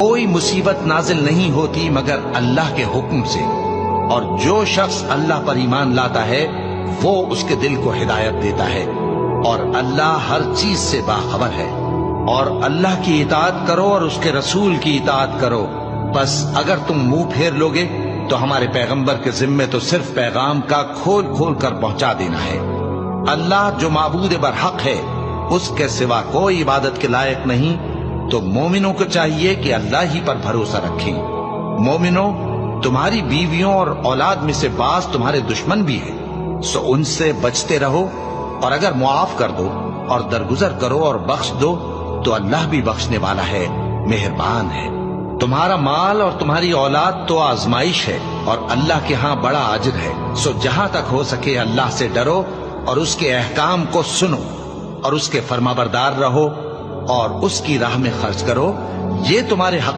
کوئی مصیبت نازل نہیں ہوتی مگر اللہ کے حکم سے، اور جو شخص اللہ پر ایمان لاتا ہے وہ اس کے دل کو ہدایت دیتا ہے، اور اللہ ہر چیز سے باخبر ہے۔ اور اللہ کی اطاعت کرو اور اس کے رسول کی اطاعت کرو، بس اگر تم منہ پھیر لوگے تو ہمارے پیغمبر کے ذمے تو صرف پیغام کا کھول کھول کر پہنچا دینا ہے۔ اللہ جو معبود برحق ہے، اس کے سوا کوئی عبادت کے لائق نہیں، تو مومنوں کو چاہیے کہ اللہ ہی پر بھروسہ رکھیں۔ مومنوں، تمہاری بیویوں اور اولاد میں سے بعض تمہارے دشمن بھی ہیں، سو ان سے بچتے رہو، اور اگر معاف کر دو اور درگزر کرو اور بخش دو تو اللہ بھی بخشنے والا ہے، مہربان ہے۔ تمہارا مال اور تمہاری اولاد تو آزمائش ہے، اور اللہ کے ہاں بڑا اجر ہے، سو جہاں تک ہو سکے اللہ سے ڈرو اور اس کے احکام کو سنو اور اس کے فرمانبردار رہو اور اس کی راہ میں خرچ کرو، یہ تمہارے حق